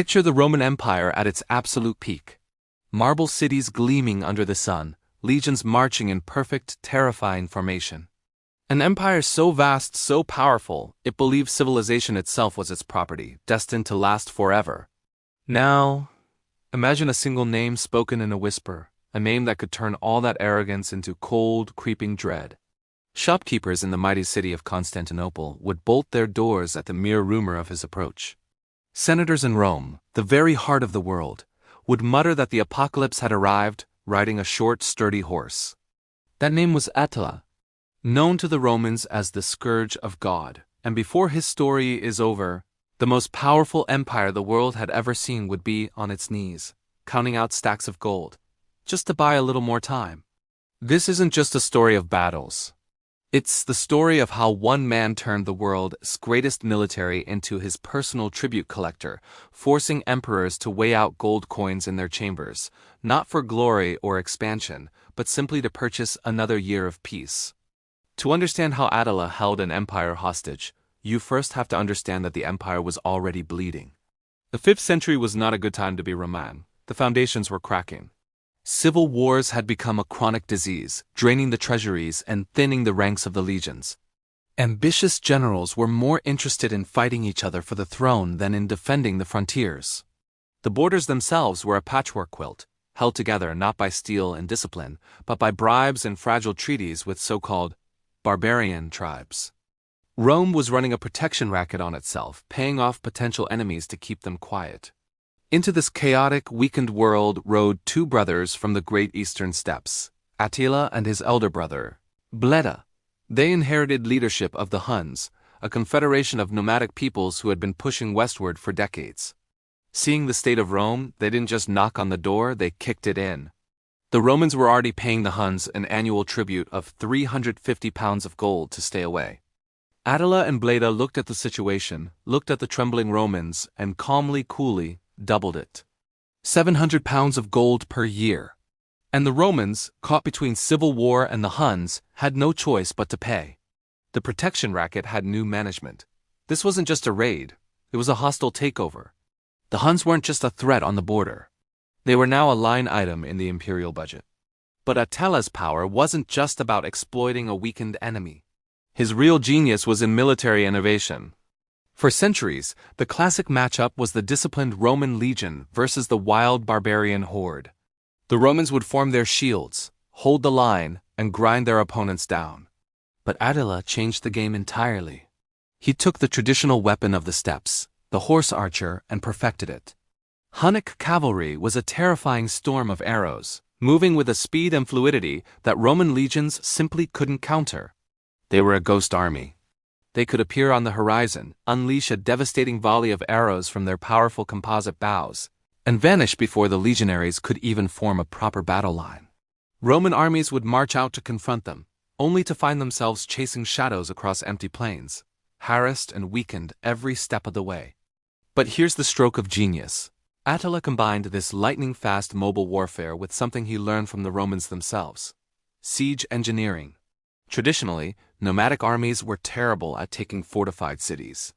Picture the Roman Empire at its absolute peak. Marble cities gleaming under the sun, legions marching in perfect, terrifying formation. An empire so vast, so powerful, it believed civilization itself was its property, destined to last forever. Now, imagine a single name spoken in a whisper, a name that could turn all that arrogance into cold, creeping dread. Shopkeepers in the mighty city of Constantinople would bolt their doors at the mere rumor of his approach. Senators in Rome, the very heart of the world, would mutter that the apocalypse had arrived, riding a short, sturdy horse. That name was Attila, known to the Romans as the Scourge of God, and before his story is over, the most powerful empire the world had ever seen would be on its knees, counting out stacks of gold, just to buy a little more time. This isn't just a story of battles. It's the story of how one man turned the world's greatest military into his personal tribute collector, forcing emperors to weigh out gold coins in their chambers, not for glory or expansion, but simply to purchase another year of peace. To understand how Attila held an empire hostage, you first have to understand that the empire was already bleeding. The 5th century was not a good time to be Roman. The foundations were cracking. Civil wars had become a chronic disease, draining the treasuries and thinning the ranks of the legions. Ambitious generals were more interested in fighting each other for the throne than in defending the frontiers. The borders themselves were a patchwork quilt, held together not by steel and discipline, but by bribes and fragile treaties with so-called Barbarian tribes. Rome was running a protection racket on itself, paying off potential enemies to keep them quiet. Into this chaotic, weakened world rode two brothers from the great eastern steppes, Attila and his elder brother, Bleda. They inherited leadership of the Huns, a confederation of nomadic peoples who had been pushing westward for decades. Seeing the state of Rome, they didn't just knock on the door, they kicked it in. The Romans were already paying the Huns an annual tribute of 350 pounds of gold to stay away. Attila and Bleda looked at the situation, looked at the trembling Romans, and calmly, coolly, doubled it. 700 pounds of gold per year. And the Romans, caught between civil war and the Huns, had no choice but to pay. The protection racket had new management. This wasn't just a raid, it was a hostile takeover. The Huns weren't just a threat on the border. They were now a line item in the imperial budget. But Attila's power wasn't just about exploiting a weakened enemy. His real genius was in military innovation. For centuries, the classic matchup was the disciplined Roman legion versus the wild barbarian horde. The Romans would form their shields, hold the line, and grind their opponents down. But Attila changed the game entirely. He took the traditional weapon of the steppes, the horse archer, and perfected it. Hunnic cavalry was a terrifying storm of arrows, moving with a speed and fluidity that Roman legions simply couldn't counter. They were a ghost army. They could appear on the horizon, unleash a devastating volley of arrows from their powerful composite bows, and vanish before the legionaries could even form a proper battle line. Roman armies would march out to confront them, only to find themselves chasing shadows across empty plains, harassed and weakened every step of the way. But here's the stroke of genius. Attila combined this lightning-fast mobile warfare with something he learned from the Romans themselves: siege engineering. Traditionally, nomadic armies were terrible at taking fortified cities.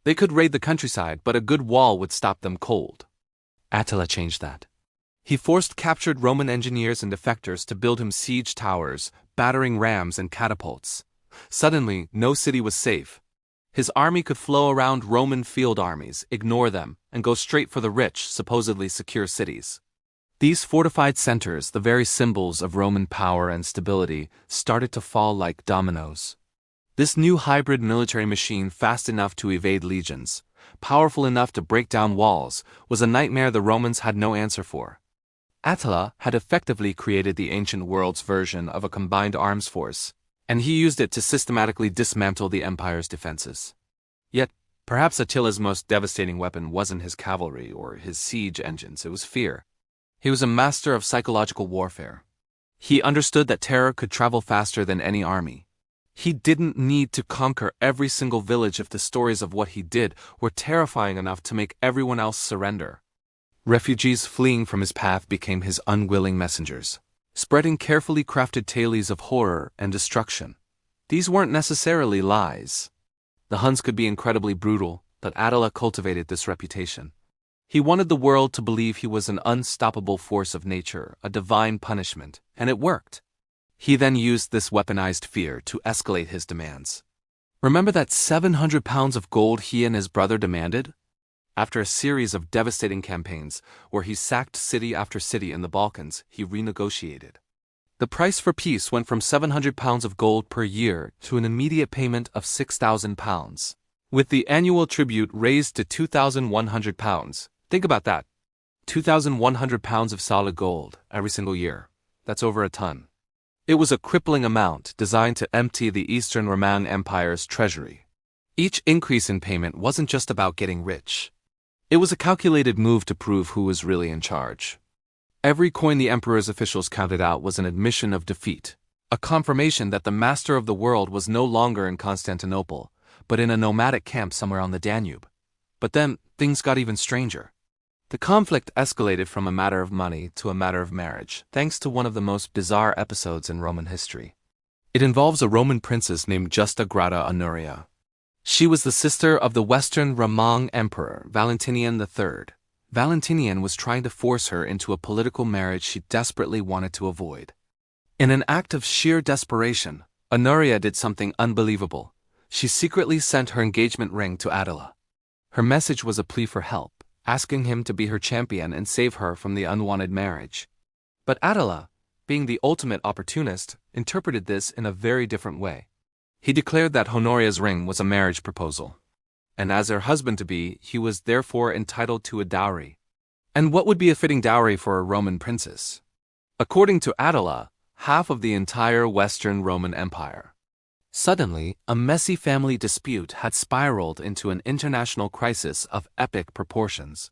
They could raid the countryside, but a good wall would stop them cold. Attila changed that. He forced captured Roman engineers and defectors to build him siege towers, battering rams and catapults. Suddenly, no city was safe. His army could flow around Roman field armies, ignore them, and go straight for the rich, supposedly secure cities. These fortified centers, the very symbols of Roman power and stability, started to fall like dominoes. This new hybrid military machine, fast enough to evade legions, powerful enough to break down walls, was a nightmare the Romans had no answer for. Attila had effectively created the ancient world's version of a combined arms force, and he used it to systematically dismantle the empire's defenses. Yet, perhaps Attila's most devastating weapon wasn't his cavalry or his siege engines, it was fear. He was a master of psychological warfare. He understood that terror could travel faster than any army. He didn't need to conquer every single village if the stories of what he did were terrifying enough to make everyone else surrender. Refugees fleeing from his path became his unwilling messengers, spreading carefully crafted tales of horror and destruction. These weren't necessarily lies. The Huns could be incredibly brutal, but Attila cultivated this reputation. He wanted the world to believe he was an unstoppable force of nature, a divine punishment, and it worked. He then used this weaponized fear to escalate his demands. Remember that 700 pounds of gold he and his brother demanded? After a series of devastating campaigns, where he sacked city after city in the Balkans, he renegotiated. The price for peace went from 700 pounds of gold per year to an immediate payment of 6,000 pounds, with the annual tribute raised to 2,100 pounds. Think about that. 2,100 pounds of solid gold every single year. That's over a ton. It was a crippling amount designed to empty the Eastern Roman Empire's treasury. Each increase in payment wasn't just about getting rich. It was a calculated move to prove who was really in charge. Every coin the emperor's officials counted out was an admission of defeat, a confirmation that the master of the world was no longer in Constantinople, but in a nomadic camp somewhere on the Danube. But then, things got even stranger. The conflict escalated from a matter of money to a matter of marriage, thanks to one of the most bizarre episodes in Roman history. It involves a Roman princess named Justa Grata Honoria. She was the sister of the Western Roman Emperor, Valentinian III. Valentinian was trying to force her into a political marriage she desperately wanted to avoid. In an act of sheer desperation, Honoria did something unbelievable. She secretly sent her engagement ring to Attila. Her message was a plea for help, asking him to be her champion and save her from the unwanted marriage. But Attila, being the ultimate opportunist, interpreted this in a very different way. He declared that Honoria's ring was a marriage proposal, and as her husband-to-be, he was therefore entitled to a dowry. And what would be a fitting dowry for a Roman princess? According to Attila, half of the entire Western Roman Empire. Suddenly, a messy family dispute had spiraled into an international crisis of epic proportions.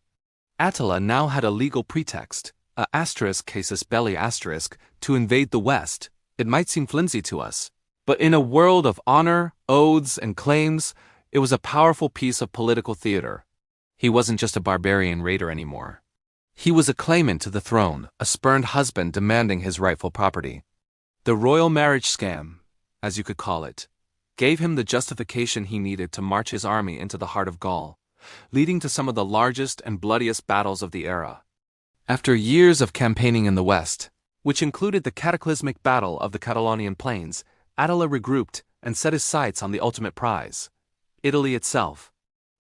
Attila now had a legal pretext, a asterisk casus belli asterisk, to invade the West. It might seem flimsy to us, but in a world of honor, oaths, and claims, it was a powerful piece of political theater. He wasn't just a barbarian raider anymore. He was a claimant to the throne, a spurned husband demanding his rightful property. The royal marriage scam, as you could call it, gave him the justification he needed to march his army into the heart of Gaul, leading to some of the largest and bloodiest battles of the era. After years of campaigning in the West, which included the cataclysmic Battle of the Catalonian Plains, Attila regrouped and set his sights on the ultimate prize, Italy itself.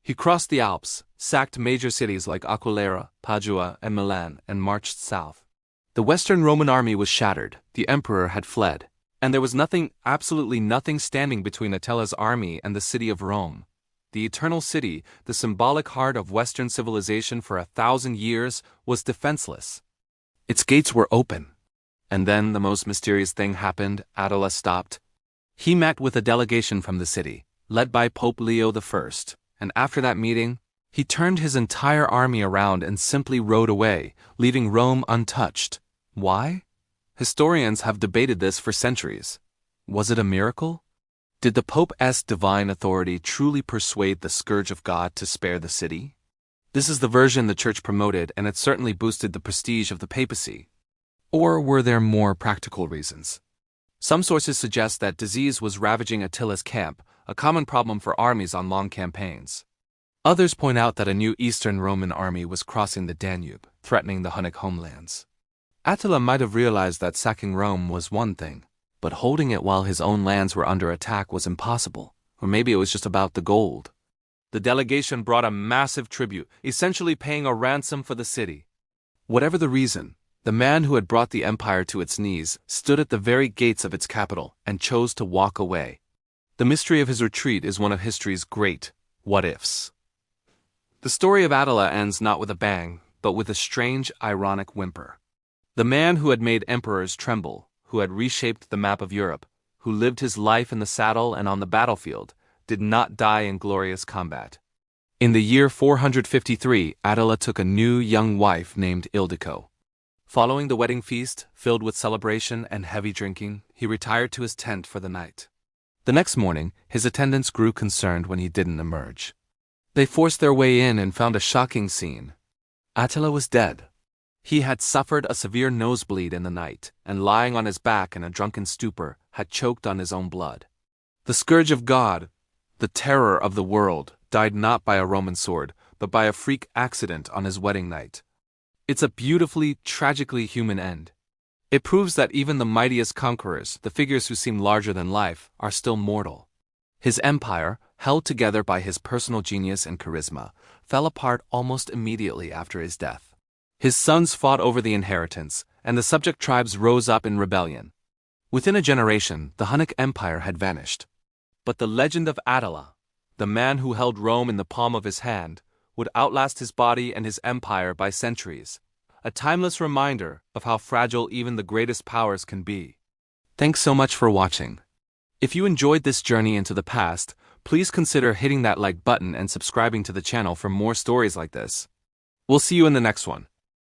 He crossed the Alps, sacked major cities like Aquilera, Padua, and Milan, and marched south. The Western Roman army was shattered, the emperor had fled, and there was nothing, absolutely nothing standing between Attila's army and the city of Rome. The eternal city, the symbolic heart of Western civilization for 1,000 years, was defenseless. Its gates were open. And then the most mysterious thing happened. Attila stopped. He met with a delegation from the city, led by Pope Leo I, and after that meeting, he turned his entire army around and simply rode away, leaving Rome untouched. Why? Historians have debated this for centuries. Was it a miracle? Did the Pope's divine authority truly persuade the Scourge of God to spare the city? This is the version the Church promoted, and it certainly boosted the prestige of the papacy. Or were there more practical reasons? Some sources suggest that disease was ravaging Attila's camp, a common problem for armies on long campaigns. Others point out that a new Eastern Roman army was crossing the Danube, threatening the Hunnic homelands. Attila might have realized that sacking Rome was one thing, but holding it while his own lands were under attack was impossible, or maybe it was just about the gold. The delegation brought a massive tribute, essentially paying a ransom for the city. Whatever the reason, the man who had brought the empire to its knees stood at the very gates of its capital and chose to walk away. The mystery of his retreat is one of history's great what-ifs. The story of Attila ends not with a bang, but with a strange, ironic whimper. The man who had made emperors tremble, who had reshaped the map of Europe, who lived his life in the saddle and on the battlefield, did not die in glorious combat. In the year 453, Attila took a new young wife named Ildiko. Following the wedding feast, filled with celebration and heavy drinking, he retired to his tent for the night. The next morning, his attendants grew concerned when he didn't emerge. They forced their way in and found a shocking scene. Attila was dead. He had suffered a severe nosebleed in the night, and lying on his back in a drunken stupor, had choked on his own blood. The Scourge of God, the terror of the world, died not by a Roman sword, but by a freak accident on his wedding night. It's a beautifully, tragically human end. It proves that even the mightiest conquerors, the figures who seem larger than life, are still mortal. His empire, held together by his personal genius and charisma, fell apart almost immediately after his death. His sons fought over the inheritance, and the subject tribes rose up in rebellion. Within a generation, the Hun Empire had vanished. But the legend of Attila, the man who held Rome in the palm of his hand, would outlast his body and his empire by centuries, a timeless reminder of how fragile even the greatest powers can be. Thanks so much for watching. If you enjoyed this journey into the past, please consider hitting that like button and subscribing to the channel for more stories like this. We'll see you in the next one.